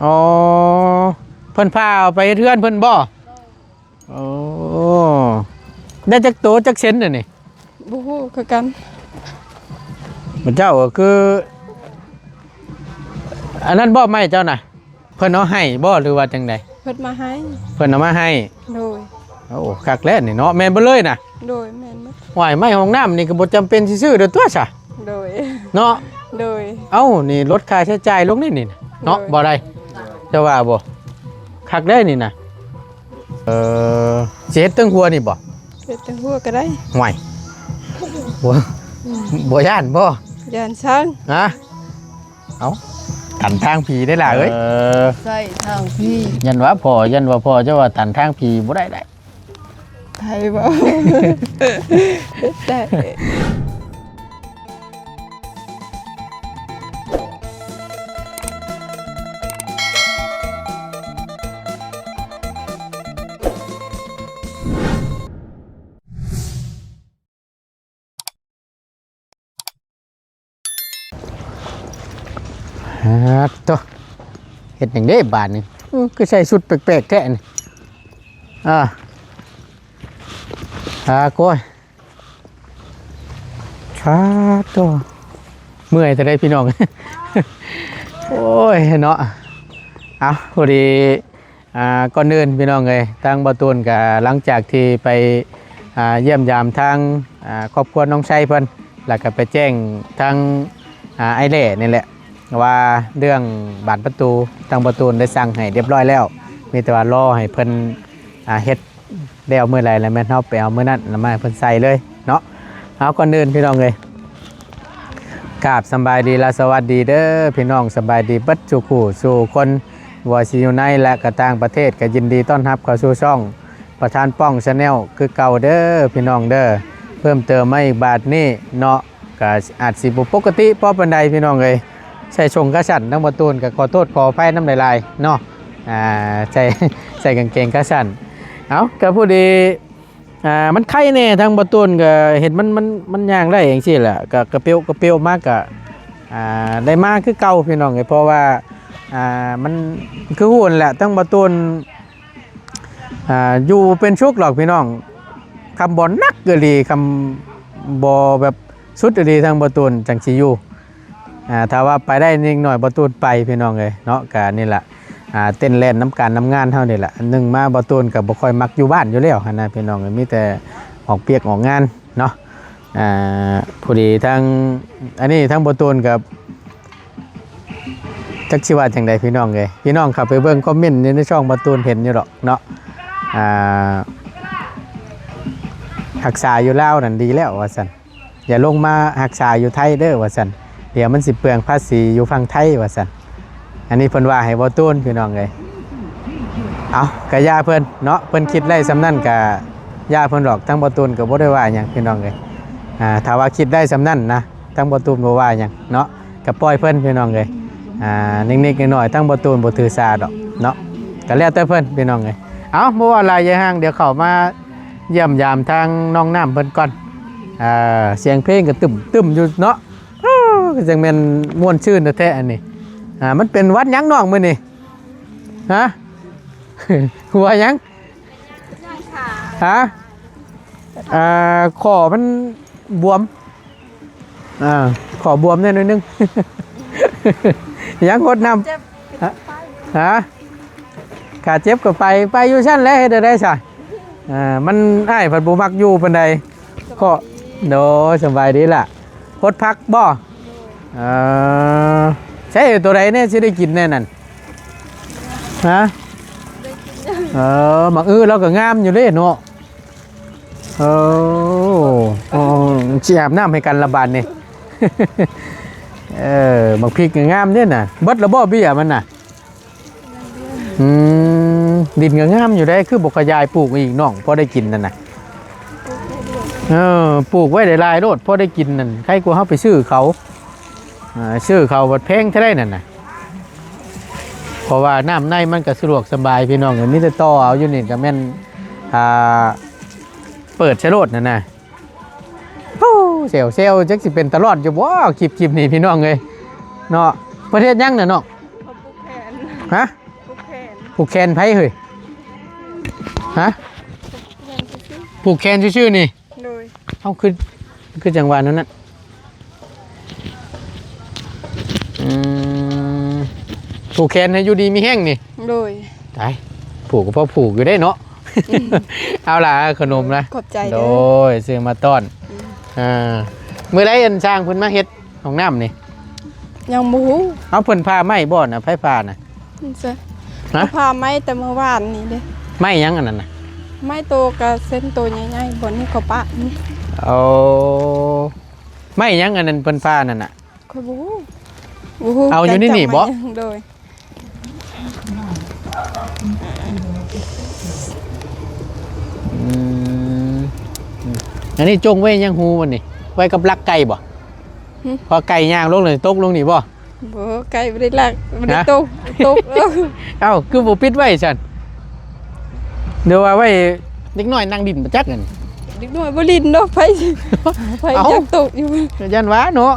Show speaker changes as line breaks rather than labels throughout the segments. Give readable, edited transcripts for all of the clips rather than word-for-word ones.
อ๋อเพิ่นพาเอาไปเทือนเพิ่นบ่โอ้ได้จักโตจักเซนน่ะนี่
บ่ฮู้คือกัน
มันเจ้าก็คืออันนั้นบ่ไม่เจ้าน่ะเพิ่นเอาให้บ่หรือว่าจังได
เพิ่นมาให้
เพิ่นเอามาให้
โดย
โอ้คักแล้วนี่เนาะแม่นบ่เลยน่ะ
โดยแม่นบ่
หวายไม้ห้องน้ำนี่ก็บ่จำเป็นสิซื้อเด้อตัวซะ
โดย
เนาะ
โดย
เอ้านี่ลดค่าใช้จ่ายลงนี่นี่เนาะ
โดย
บ่ได้จะว่าบ่คักได้นี่น่ะสิเฮ็ดตั้งหัวนี่บ่
เฮ็ดจังหัวก็ได้
ห่วยบ่บ่ย่านบ่
ย่านช้าง
ฮะเอ้าตันทางผีได้ล่ะเอ้ย
ใส่ทางพี่
ยันว่าพ่อจะว่าตันทางผีบ่ได้ได้
ไทยบ่ ได้
ฮะตัวเฮ็ดหยังได้บาดนี่คือใส่ชุดแปลกๆแท้นี่โก้ยชาตัวเมื่อยจะได้พี่น้อง โอ้ยเนาะเอาพอดีก่อนอื่นพี่น้องเลยทางบ่ตูนกับหลังจากที่ไปเยี่ยมยามทางครอบครัวน้องชัยเพิ่นแล้วก็ไปแจ้งทางไอ้เล่นี่แหละว่าเรื่องบานประตูทางบ่ตูนได้สั่งให้เรียบร้อยแล้วมีแต่ว่ารอให้เพิ่นเฮ็ดแล้วมื้อไรแล้วแม่นเฮาไปเอามื้อนั้นแล้วมาให้เพิ่นใส่เลยเนาะเอาก่อนอื่นพี่น้องเลยกราบสบายดีและสวัสดีเด้อพี่น้องสบายดีเบิดทุกคู่สู่คนวอซิอยู่ในและกระต่างประเทศก็ยินดีต้อนรับเข้าสู่ช่องประธานป้องชาแนลคือเก่าเด้อพี่น้องเด้อเพิ่มเติมมาอีกบาทนี้เนาะก็อาจสิบ่ปกติเพราะปานใดพี่น้องเอ้ยใส่ชงกระสันทั้งประตูนก็ขอโทษขออภัยน้ำลายๆเนาะใส่กางเกงกระสันเอาก็ผู้ดีมันไข่แน่ทางประตูนก็เห็นมันย่างได้อย่างซี่แหละก็กระเปียวมากก็ได้มากคือเก่าพี่น้องเอ้ยเพราะว่ามันคือหุ่นแหละตั้งประตูนอยู่เป็นชุกหรอกพี่น้องคำบอลนักก็ดีคำบอแบบสุดก็ดีทางประตูนจังสิอยู่ถ้าว่าไปได้นิดหน่อยประตูนไปพี่น้องเลยเนาะก็นี่แหละเต้นเล่นน้ำการน้ำงานเท่านี่แหละหนึ่งมาประตูนกับบ่ค่อยมักอยู่บ้านอยู่แล้วนะพี่น้องมีแต่ออกเปียกออกงานเนาะพอดีทั้งอันนี้ทั้งประตูนกับจักชิว่าจังใดพี่น้องเลยพี่น้องขับไปเบิ่งคอมเมนต์ในช่องประตูนเห็นอยู่หรอกเนาะหักษาอยู่ลาวนั่นดีแล้วว่าสันอย่าลงมาหักษาอยู่ไทยเด้อว่าสันเดี๋ยวมันสิเปลืองภาษีอยู่ฝั่งไทยว่าสันอันนี้เพิ่นว่าให้ประตูนพี่น้องเลยเอากะยาเพิ่นเนาะเพิ่นคิดไล่สำนั่นกะยาเพิ่นหรอกทั้งประตูนกับบ่ได้ว่าหยังพี่น้องเลยถ้าว่าคิดได้สำนั่นนะทั้งประตูนบ่ว่าหยังเนาะกับปล่อยเพิ่นพี่น้องเลยนิดๆหน่อยๆทั้งประตูนบ่ถือสาดอกเนาะก็แล้วแต่เพิ่นพี่น้องเลยเอาบ่ว่าหลายอย่าห่างเดี๋ยวเข้ามาเยี่ยมยามทางน้องน้ำเพิ่นก่อนเสียงเพลงก็ตึมอยู่เนาะก็จังแม่นม่วนชื่นแท้ๆอันนี้มันเป็นวัดหยังน้องมื้อนี้ฮะ หัวหยังฮะขอมันบวมขอบวมแน่หน่อยนึง ยังกดน้ำฮะขาเจ็บก็ไปอยู่ชั้นแล้วเฮ็ดได้ซะมันอ้ายเพิ่นบ่มักอยู่ปานใดก็โดสบายดีล่ะพดพักบ่ใช่ตัวใดเนี่ยสิได้กินแน่นั่นฮะมักเราก็งามอยู่เด้เนาะสิอาบน้ำให้กันละบาดนี่ มักพริกก็งามเนี่ยน่ะเบิดละบ่เบี้ยมันน่ะดินก็งามอยู่ได้คือบ่ขยายปลูกอีกน้องพอได้กินนั่นน่ะปลูกไว้ได้หลายโลดพอได้กินนั่นใครกลัวเฮาไปซื้อเขาบัดแพงเท่าไรนั่นน่ะเพราะว่าน้ำในมันก็สะดวกสบายพี่น้องมีแต่ต่อเอาอยู่นี่ก็แม่นเปิดใช้รถนั่นน่ะเซลจักสิเป็นตลอดอยู่บ่คลิปนี่พี่น้องเอ้ยเนาะประเทศยังน่ะเนาะ ฮะ
ผูกแขน
ผูกแขนไผเฮ้ยฮะ
แขนซื่อ
ผูกแขนชื่อๆนี่
ๆโดย
เอ้าคือจังหวะนั้นน่ะผูกแขนให้อยู่ดีมีแห้งนี่
โดย
ตายผูกก็พอผูกอยู่ได้เนาะ เอาล่ะขนมนะ
ขอบใจ
โด
เด้อย
ซื้อมาต้อนมื้อใดอันสร้างเพิ่นมาเฮ็ดห้องน้ำนี่
ยังบ่ฮู้
เอาเพิ่นพาไม้บ่น่ะไผพาน่ะ
นี่ซะ
ฮะ
พาไม้แต่เมื่อวานนี่เด้
ไม้หยังอันนั้นน่ะ
ไม้โตกับเส้นโตใหญ่ๆบนนี้ก็ปะนี่
เอาไม้หยังอันนั้นเพิ่นพานั่นน่ะ
ค่อยบ่ฮู้บ่ฮู้
เอาอยู่นี่นี่บ่
โดย
อันนี้จงไว้ยังฮูมันนี่ไว้กับลักไก่บ่พอไก่ย่างลงเลยตกลงนี่บ่
บ่ไกลบ่ได้ลักบ่ได้
ฮะ
ตกเอ้า
เอ้าคือบ่ปิดไว้ซั่นเดี๋ยวว่าไว้เด็กน้อยนั่งดินบ่จักนั่น
เด็กน้อยบ่ลิ้นดอกไผไผ
เอ้า
จักตกอยู่
ยันว้าเนาะ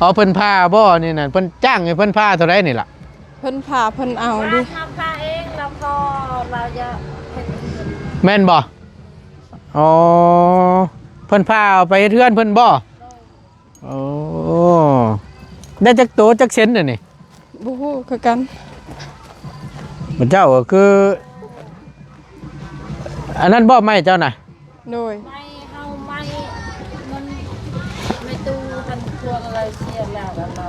อ๋อเพิ่นพาบ่นี่น่ะเพิ่นจ้างให้เพิ่นพาเท่าไรนี่ล่ะ
เพิ่นพาเพิ่นเอาดิ
ทำพาเองแล้วพอเราจะเห็น
แม่นบ่อ๋อเพิ่นพาเอาไปเทือนเพิ่นบ่โอ้ได้จักโตจักเซนน่ะนี่
บ่ฮู้คือกัน
มันเจ้าก็คือ อันนั้นบ่ไม้เจ้าน่ะ
โดย
ไม่เฮาไม่มันไม่ตู้ทันพวงอะไรเสียแล้วแล้วเรา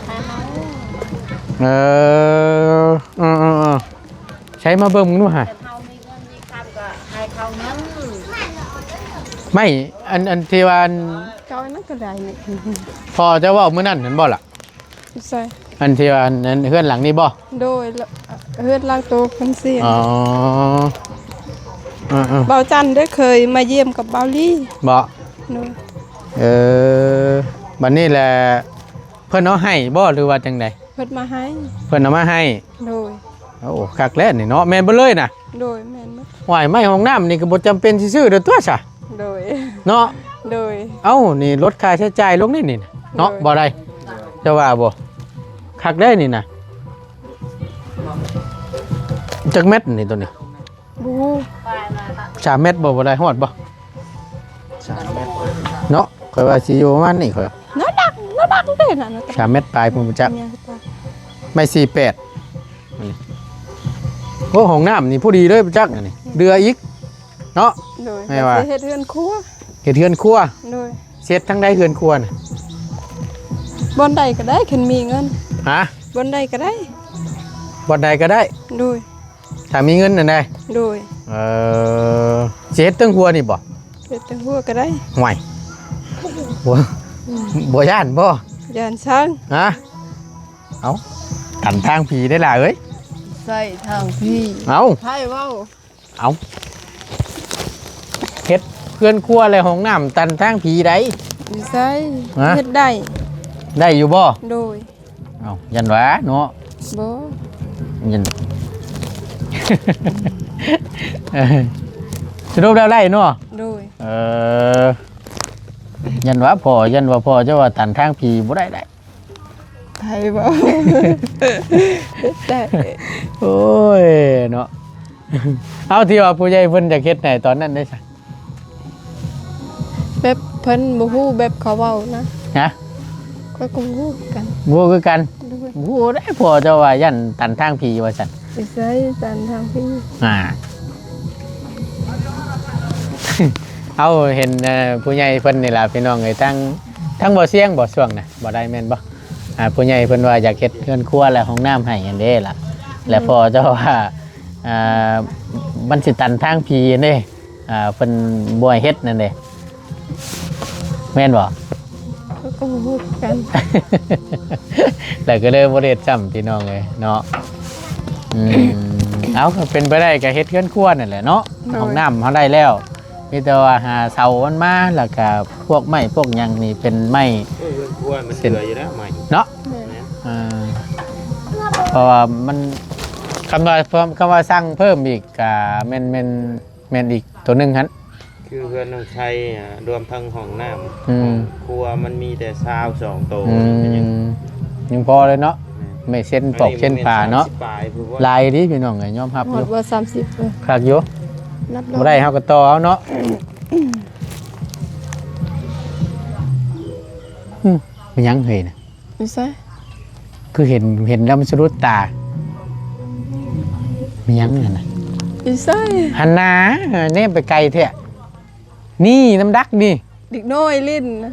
ให้เฮา
เออใช้มาเบิ่งมึงดูฮะ
แต่เฮามีเงินมีคำก็ให้เขานั้น
ไม่อันที่ว่าอัน
เจ้านั่นก็ได้นี่
พอจะเว่ามื้อนั้นเห็นบ่ล่ะ
ใส่
อันที่ว่าอันนั้นเฮือนหลังนี้บ่
โดยเฮือนลางโตเพิ่นเสีย
อ๋อเออ
เบาจันได้เคยมาเยี่ยมกับเบาลี่
บ่
โดย
เออบัดนี้แหละเพิ่นเอาให้บ่หรือว่าจังได
เพิ่นมาให้
เพิ่นเอามาให้
โดย
โอ้คักแล้วนี่เนาะแม่นบ่เลยน่ะ
โดยแม่นบ่
หวายไม้ห้องน้ำนี่ก็บ่จำเป็นสิซื้อเด้อตัวซะ
โดย
เนาะ
โดย
เอ้านี่ลดค่าใช้จ่ายลงนี่นี่น่ะเนาะ
เลย
บ่ได้จะว่าบ่คักได้นี่น่ะจักเม็ดนี่ตัวนี้
บู
ไปมาละ
3เม็ดบ่ได้ฮอดบ่3เม็ดเนาะข่อยว่าสิอยู่ประมาณนี้ข่อย
น้าดักเด้อน่ะนะ
3เม็ดปลายพุ่นบ่จัก
เนี่ยตา
ไม่48นี่โอ้ห้องน้ำนี่ผู้ดีเลยบ่จักอันนี่เดืออีกเนาะ
โดย
แม่ว่า
เฮ็ดเฮือนครัว
เฮ็ดเฮือนครัว
โดย
เสร็จทั้งใดเฮือนครัวน่ะ
บ่อนใดก็ได้คันมีเงิน
ฮะ
บ่อนใดก็ได้
บ่ใดก็ได้
โดย
ถ้ามีเงินนั่นได้
โดย
สิเฮ็ดทั้งครัวนี่บ่
เฮ็ดแต่หัวก็ได้
ห่วยบ่บ่ย่านบ่
ยานช้าง
ฮะเอากันทางผีได้ล่ะเอ้ย
ใส่ทางพี่
เอา
ไผเว้า
เอาเฮ็ดเพื่อนครัวอะไรห้องน้ำตันทางผีได้
ดีใส่
ฮะ
เฮ็ดได้
ได้อยู่บ่
โดย
เอายันหวาเนาะ
บ่
ยัน สรุปแล้วได้เนาะ
โดย
ยันหวาพอยันว่าพอเจ้าว่าตันทางผีบ่ได้ได้
ไผเว้าเฮ็ดได้
โอ้ยเนาะ เอาที่ว่าผู้ใหญ่เพิ่นจะเฮ็ดให้ตอนนั้นได้ซะ
แบบเพิ่นบ่ฮู้แบบเขาเว้านะ
ฮะ
ก็คงฮู้กัน
บ่คือกัน
โดย
บ่ได้พอเจ้าว่ายันตันทางผีว่าซั่น
ดีใส่ตันทางพี่
เอาเห็นผู้ใหญ่เพิ่นนี่ล่ะพี่น้องเอ้ยทั้งบ่เสียงบ่ช่วงน่ะบ่ได้แม่นบ่ผู้ใหญ่เพิ่นว่าอยากเฮ็ดเรือนครัวและห้องน้ำให้อันเด้ล่ะแล้วพอเจ้าว่ามันสิตันทางผีอันเด้เพิ่นบ่ให้เฮ็ดนั่นเด้แม่นบ่
ก็คงฮู้กัน
แล้วก็เลยบ่ได้เฮ็ดซ้ำพี่น้องเอ้ยเนาะเอาก็เป็นไปได้ก็เฮ็ดเรือนครัวนั่นแหละเนาะห้องน้ำเฮาได้แล้วมีแต่ว่าหาเสามันมาแล้วก็พวกไม้พวกหยังนี่เป็นไม้
เรื่องกล้วยมันเสืออยู่แล้วใหม่
เนาะ
แม่
เพราะว่ามันคำว่าสร้างเพิ่มอีกแม่นอีกตัวหนึงฮั่น
คือเพื่อนต้องใช้รวมทั้งห้องน้ำ
อืม
ห้องครัวมันมีแต่ซาว2 โตว
อื
เป็นหยัง
ม ยังพอเลยเนาะไม่เส้นปอกเส้นผ่าเนาะ
30ปลายผู้ว่า
ลายดิพี่น้องไงยอมรับ
ห
อ
มด
ยู่
ว่า30เลย
คักอยู่
นับ
บ่ได้เฮาก็ต่อเอาเนาะมันยังเฮ้ยนะ
ไม่ใช่
คือเห็นแล้วมันสะดุดตามันยังนั่นน่ะ
ไม่ใช่
หันหน้าเนมไปไกลแท้นี่น้ำดักนี่
เด็กน้อยลิ้นนะ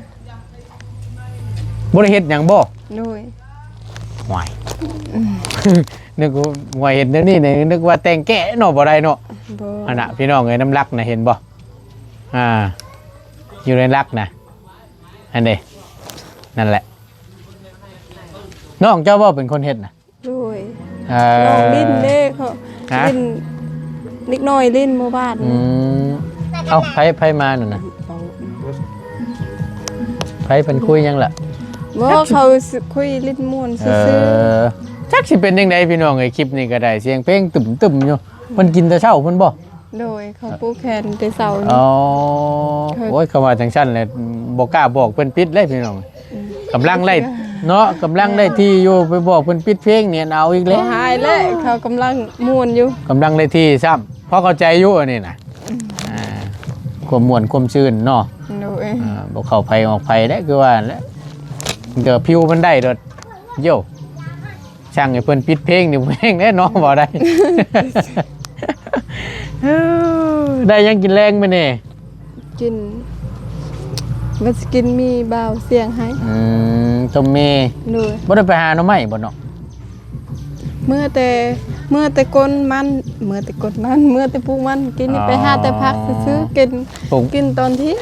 บ่ได้เฮ็ดหยังบ่
น้อย
ห่วย นึกว่าห่วยเห็นเดี๋ยวนี้เนี่ยนึกว่าแต่งแก้เนาะบ่ได้เนาะ
บ่
อันน่ะพี่น้องเอ้ยน้ำลักน่ะเห็นบ่อยู่ในลักน่ะอันนี้นั่นแหละน้องเจ้าบ่เป็นคนเฮ็ดน่ะ
น้อย
เอ่
น้องลิ้นเด้เขา
ฮะ
ลิ้นเด็กน้อยลิ้นหมู่บ้าน
อืมเอ้าไผมานั่นน่ะไผเพิ่นคุยหยังล่ะ
บ่เขาสิคุยลิ้นม่วนซื่อ
จักสิเป็นจังไดพี่น้องไอ้คลิปนี้ก็ได้เสียงเพลงตึมๆอยู่เพิ่นกินแต่เช้าเพิ่นบ่
ๆโดยเขาปูแขนแต่เสาร์
อ๋
นี่
อโอ้ยเขาว่าจังซั่นแหละบ่กล้าบอกเพิ่นปิดเลยพี่น้องกำลังไล่เนาะกำลังได้ที่อยู่ไปบอกเพิ่นปิดเพลงเนี่ยเอาอีก
บ่
แล้ว
หายแล้วเขากำลังม่วนอยู่
กำลังได้ที่ซ้ำเพราะเข้าใจอยู่อันนี้น่ะความม่วนความชื่นเนาะ
โดย
บ่เข้าไผออกไผได้คือว่าแหล้วเดี๋ยวผิวมันได้เด้อโยช่างให้เพิ่นปิดเพลงนี่เพลงแน่เนาะบ่ได้ ได้ยังกินแรงมื้อนี่
กินว่าสิกินมีบ่าวเสียงให้
ต้มเม
โดย
บ่ได้ไปหาหน่อไม้บ่เนาะ
เมื่อแต่กนมันเมื่อแต่กนมันเมื่อแต่ปลูกมันกินนี่ไปหาแต่พักซื้อๆกิน
ปลูก
กินตอนเที่ยง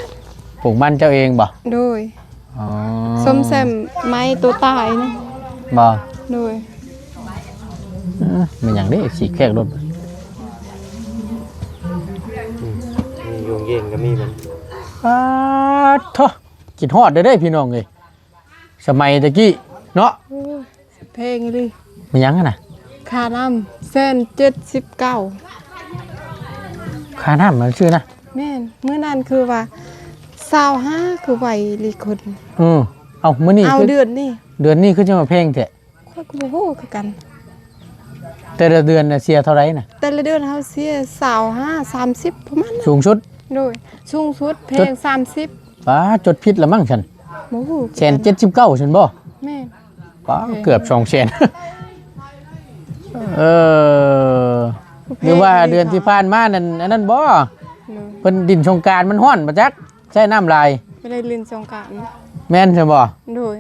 ปลูกมันเจ้าเองบ่
โดย
อ๋อ
ส้มแซมไม้ตัวตายนะ
บ่
โดย
มันหยังเด้สิแขกรถ
มีโยงเย็นก็มีมัน
โธ่กินฮอดเด้อพี่น้องเอ้ยสมัยตะกี้เนาะ
โอ้ยเพลงเลย
มันหยังอะน่ะ
ค่าน้ำเส้น79
ค่าน้ำมันชื่อนะ
แม่นเมื่อนั้นคือว่า25คือไหวลีคน
เอามื้อนี้
เอา
คือ
เดือนนี่
เดือนนี้คือจะมาเพลงแท้
ค่อยก็บ่ฮู้คือกัน
แต่ละเดือนน่ะเสียเท่าไหร่น่ะ
แต่ละเดือนเฮาเสีย25 30ประมาณนั้น
สูงสุด
โดยสูงสุดเพลง30
ป้าจดผิดละมั้งฉัน
บ่ฮู้
แสน79ฉันบ่
แม่น
ป้าเกือบ2แสน หรือว่าเดือนที่ผ่านมานั่นอันนั้นบ่
โดย
เพิ่นดินสงกรารมันฮ้อนบ่จักใช้น้ำลาย
ไม่ได้เรียนสงกรานต์
แม่นใช่บ่
โดย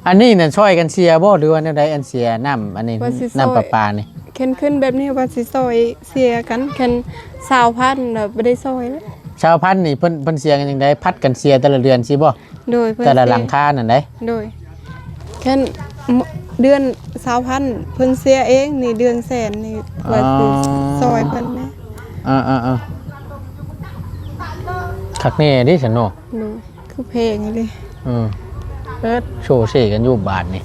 อันนี้น่ะช่วยกันเสียบ่หรือว่าแนวใดอันเสียน้ำอันนี้น้ำประปานี่
เข็นขึ้นแบบนี้ว่าสิซอยเสียกันเข็น20,000น่ะบ่ได้ซอยแล้ว
ชาวพันธุ์นี่เพิ่นเสียกันจังไดพัดกันเสียแต่ละเดือนสิบ่
โดยเพิ่น
แต่ละ
เสีย
หลังคานั่นได้
โดยเข็นเดือน20,000เพิ่นเสียเองนี่เดือนแสนนี่ว่าสิซอยเพิ่นแหม
คักแน่ดิฉันเนาะ
โดยคือเพลงเลย
โชว์เสกันอยู่บาทนี่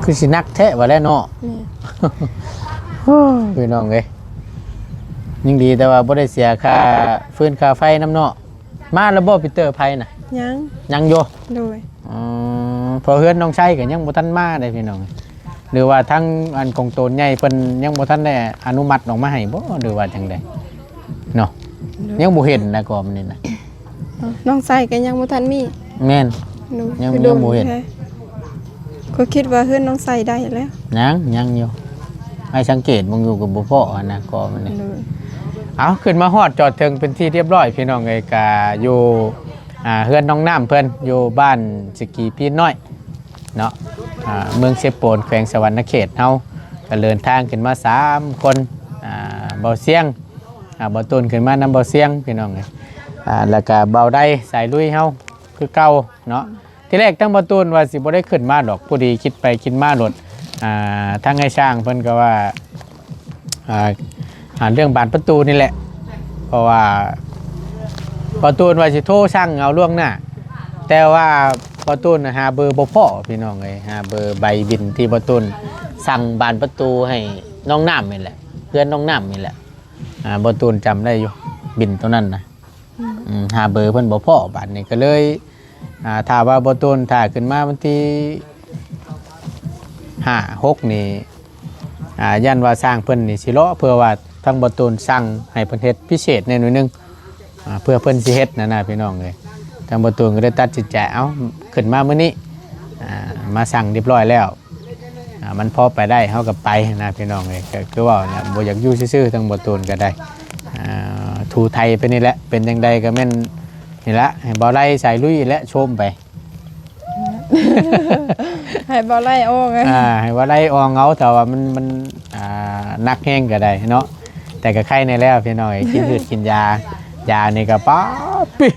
คือสินักแท้ว่าแล้วเนาะ
แม่
พี่น้องเอ้ยยังดีแต่ว่าบ่ได้เสียค่าฟืนค่าไฟน้ำเนาะมาแล้วบ่ปีเตอร์ไผน่ะ
ยัง
ยังอยู่
โดย
พอเฮือนน้องชายก็ยังบ่ทันมาได้พี่น้องหรือว่าทั้งอันกองโตนใหญ่เพิ่นยังบ่ทันได้อนุมัติออกมาให้บ่หรือว่าจังไดเนาะยังบ่เห็นนะก็มันนี่นะ
น้องใส่ก็ยังบ่ทันมี
แม่น
หนู
ยัง
คือ
ยังบ่เห็น
แท้ก็คิดว่าเฮือนน้องใส่ได้แล้ว
ยังอยู่ให้สังเกตมึงอยู่กับบ่พอนะก็มันนี่
โดย
เอาขึ้นมาฮอดจอดถึงเป็นที่เรียบร้อยพี่น้องเอ้ยก็อยู่เฮือนน้องน้ำเพิ่นอยู่บ้านสกีพี่น้อยเนาะเมืองเซโปนแขวงสวรรณเขตเฮาก็เดินทางขึ้นมา3คนเบาเสียงเบาตุนขึ้นมานำเบาเสียงพี่น้องเอ้ยแล้วก็เบาได้สายลุยเฮาคือเก่าเนาะที่แรกตั้งเบาตุนว่าสิบ่ได้ขึ้นมาดอกผู้ดีคิดไปคิดมาโลดทางไอ้ช่างเพิ่นก็ว่าเรื่องบานประตูนี่แหละเพราะว่าประตูว่าสิโทรช่างเอาล่วงหน้าแต่ว่าประตูหาเบอร์บ่พอพี่น้องเอ้ยหาเบอร์ใบบินที่ประตูสั่งบานประตูให้น้องน้ำนี่แหละเพื่อนน้องน้ำนี่แหละประตูจำได้อยู่บินตัวนั้นนะ หาเบอร์เพิ่นบ่พอบัดนี้ก็เลยถ้าว่าบ่ต้นถ้าขึ้นมาวันที่5 6นี่ยันว่าสร้างเพิ่นนี่สิเลาะเพื่อว่าทางบ่ต้นสั่งให้เพิ่นเฮ็ดพิเศษแน่หน่อยนึงเพื่อเพิ่นสิเฮ็ดนั่นน่ะพี่น้องเอ้ยทางบ่ต้นก็ได้ตัดสินใจเอ้าขึ้นมามื้อนี้มาสั่งเรียบร้อยแล้วมันพอไปได้เฮาก็ไปนะพี่น้องเอ้ยก็คือว่าเนี่ยบ่อยากอยู่ซื่อๆทางบ่ต้นก็ได้ทูไทยไปนี่แหละเป็นจังใดก็แม่นนี่ละให้บ่ไล่ใส่ลุยและชมไป
ให้บ่ไล่ออกไง
ให้บ่ไล่อองเอาแต่ว่ามันนักแห้งก็ได้เนาะแต่ก็ไข้ในแล้วพี่น้อยกินพืชกินยานี่ก็ป๊าปิ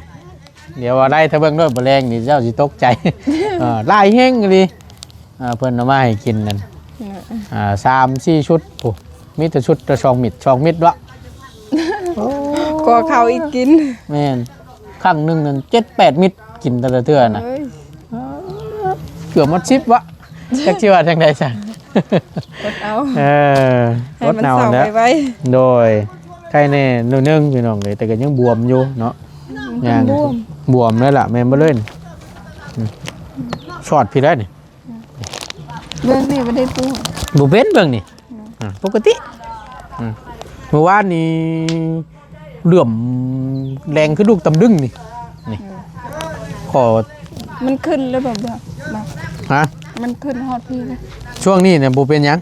เดี๋ยวว่าไล่ถ้าเบิ่งด้วยบ่แรงนี่เจ้าสิตกใจ ไล่แห้งเลยเพิ่นเอามาให้กินนั่น3-4 ชุดโอ้มีแต่ชุดละ2 มิตร2 มิตรวะ
ก็เขาอีกกิน
แม่นครั้งหนึงนั่น7-8 มิตรกินแต่ละเทื่อน่ะ
เอ้ย
เกือบหมด10วะจักสิว่าจังได๋ซะ
อดเอา ให้
รถ
มัน
เน่า
เศร้า
แล้ว
ไปไว้
โดยใครแน่หนูนึงพี่น้องเลยแต่ก็ยังบวมอยู่เนาะยังบวมเลยล่ะแม่นบ่เล่นช็อตพี่ได้นี่
เรื่องนี้บ่ได้ปู
บ่เป็นเบิ่งนี่ปกติเมื่อวานนี้เหลื่อมแรงคือลูกตำดึงนี่ขอ
มันขึ้นแล้วแบบมา
ฮะ
มันขึ้นฮอดพี่เลย
ช่วงนี้เนี่ยบ่เป็นหยัง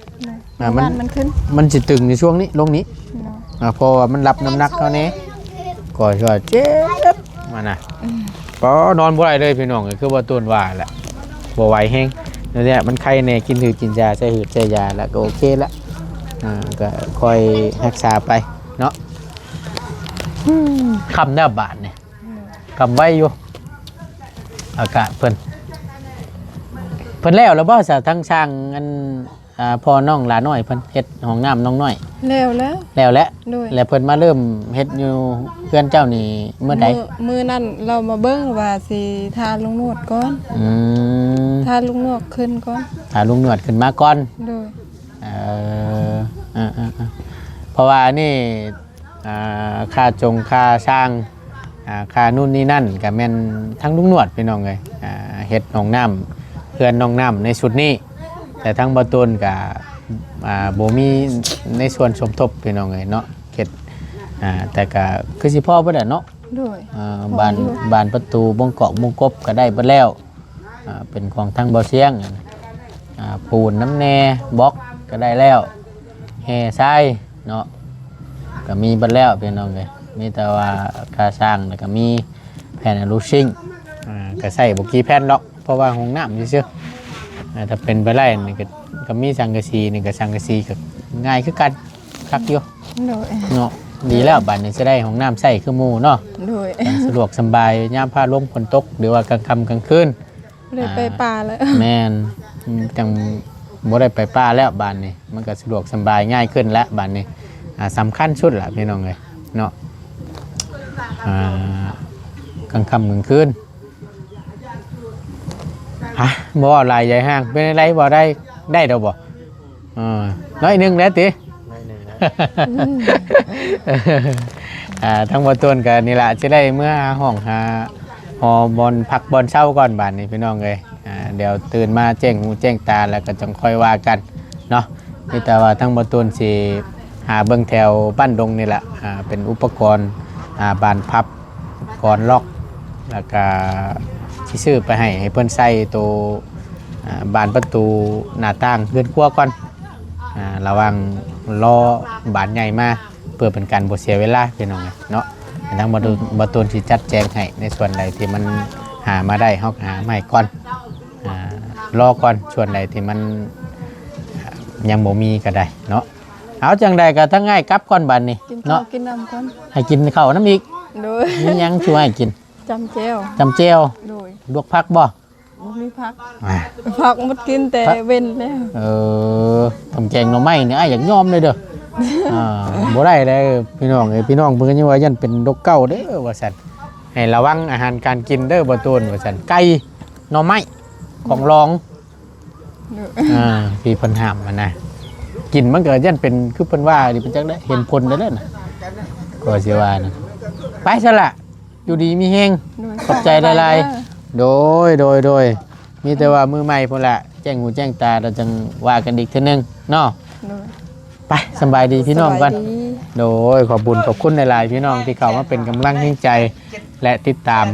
มันขึ้น
มันสิตึงในช่วงนี้ลงนี้
เนาะ
เพราะว่ามันรับน้ำหนักเท่านี้ก็ช่วยเจ็บมาน่ะก็นอนบ่ได้เลยพี่น้องคือว่าต้นว่าแหละบ่ไหวแฮงนั่นแหละมันไข้แน่กินหืดกินยาใช้หืดใช้ยาแล้วก็โอเคละก็คอยรักษาไปเนาะคำหน้าบาทเนี่ยคำไว้อยู่อากาศเพิ่นแล้วบ่ซะทั้งช่างอันพอน้องหลาน้อยเพิ่นเฮ็ดห้องน้ำน้องน้อย
แล้ว ด้วย
แล้วเพิ่นมาเริ่มเฮ็ดอยู่เพื่อนเจ้านี่เมื่อใด
มือนั่นเรามาเบิ่งว่าสิทาลุงนวดก่อนทาลุงนวดขึ้นก่อน
ถ้าลุงหนวดขึ้นมาก่อน
ด้วย
เพราะว่านี่ค่าค่าช่างค่านู่นนี่นั่นก็แม่นทั้งลุงหนวดพี่น้องเลยเฮ็ดห้องน้ำเพื่อนน้องน้ำในชุดนี้แต่ทั้งบ่ตูนก็บ่มีในส่วนสมทบพี่น้องเลยเนาะเฮ็ดแต่ก็คือสิพ่อบ่ได้เนาะ
ด้วย
บานประตูบงเกาะบงกบก็ได้เบิดแล้วเป็นของทางบ่อเสียงปูนน้ำแน่บล็อกก็ได้แล้วแห่ทรายเนาะก็มีเบิดแล้วพี่น้องเลยมีแต่ว่าค่าสร้างแล้วก็มีแผ่นอลูซิ่งก็ใส่บ่กี่แผ่นหรอกเพราะว่าห้องน้ำซื่อถ้าเป็นไปได้นี่ก็มีสังกะสีนี่ก็สังกะสีก็ง่ายคือกันคักอยู่
ด้วย
เนาะดีแล้วบัดนี้จะได้ห้องน้ำใส่คือหมู่เนาะ
ด้วย
สะดวกสบายยามพาลมฝนตกหรือว่ากลางค่ำกลางคืน
เลยไปป่าแล้ว
แม่นจังบ่ได้ไปป่าแล้วบ้านนี้มันก็สะดวกสบายง่ายขึ้นแล้วบ้านนี้สำคัญสุดล่ะพี่น้องเอ้ยเนาะกลางค่ำกลางคืนบ่หลายใหญ่ห้างเป็นอะไรบ่ได้ดอกบ่น้อยหนึงแล้วติ
ได้หนึ่งนะ
ทั้งบ่ต้นกันนี่ล่ะสิได้เมื่อห้องหาหอบอลพักบอลเช้าก่อนบ้านนี้พี่น้องเอ้ยเดี๋ยวตื่นมาแจ้งหูแจ้งตาแล้วก็จังค่อยว่ากันเนาะมีแต่ว่าทั้งบ่ต้นสิหาเบิ่งแถวบ้านดงนี่แหละเป็นอุปกรณ์บานพับกรล็อกแล้วก็สิซื้อไปให้เพิ่นใส่ตัวบานประตูหน้าต่างเฮือนครัวก่อนระวังรอบานใหญ่มาเพื่อเป็นการบ่เสียเวลาพี่น้องเนาะทั้งบ่ต้นสิจัดแจงให้ในส่วนใดที่มันหามาได้เฮาหาใหม่ก่อนรอก่อนส่วนใดที่มันยังบ่มีก็ได้เนาะเอาจังใดก็ทั้งง่ายกลับก่อนบัดนี้
กินข้า
เนาะ
วกินน้ำก่อน
ให้กินข้าวน้ำอีก
ด้วย
มีหยังช่วยให้กิน
จำแจ้ว
จำเจียว
ด้วย
ลวกผักบ่
บ่มีพัก
อ่า
พักหมดกินแต่เว้นแล้ว
ทำแกงหน่อไม้เนี่ยอยากยอมเลยเด้อบ่ได้เลยพี่น้องพี่น้องเพิ่นก็ยังว่ายันเป็นโรคเก้าเด้อว่าซั่นให้ระวังอาหารการกินเด้อบ่ตูนว่าซั่นไก่หน่อไม้ของรองพี่เพิ่นห้ามมันนะกินมันก็ยันเป็นคือเพิ่นว่าดิเพิ่นจักได้เห็นผลได้แล้วน่ะก็สิว่านะไปซะล่ะ อยู่ดีมีแฮง
โดย
ขอบใจหลายๆโดยมีแต่ว่ามือใหม่พุ่นละแจ้งหูแจ้งตาเราจังว่ากันอีกเทื่อนึงเนาะ
โดย
ไปสำบายดีพี่น้องกัน
สบายดี
โดยขอบคุญขอบคุณหลายๆพี่น้องที่เข้ามาเป็นกำลังให้ใจและติดตาม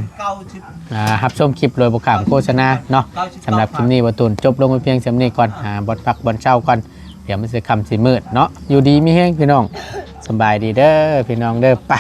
รับชมคลิปโดยประกาศโฆษณาเนาะสำหรับคลิปนี้ประตูนจบลงไปเพียงสำนี้ก่อนบอลพักบอลเช้าก่อนเดี๋ยวมันจะคำสีมืดเนาะอยู่ดีมีแห้งพี่น้องสำบายดีเด้อพี่น้องเด้อไป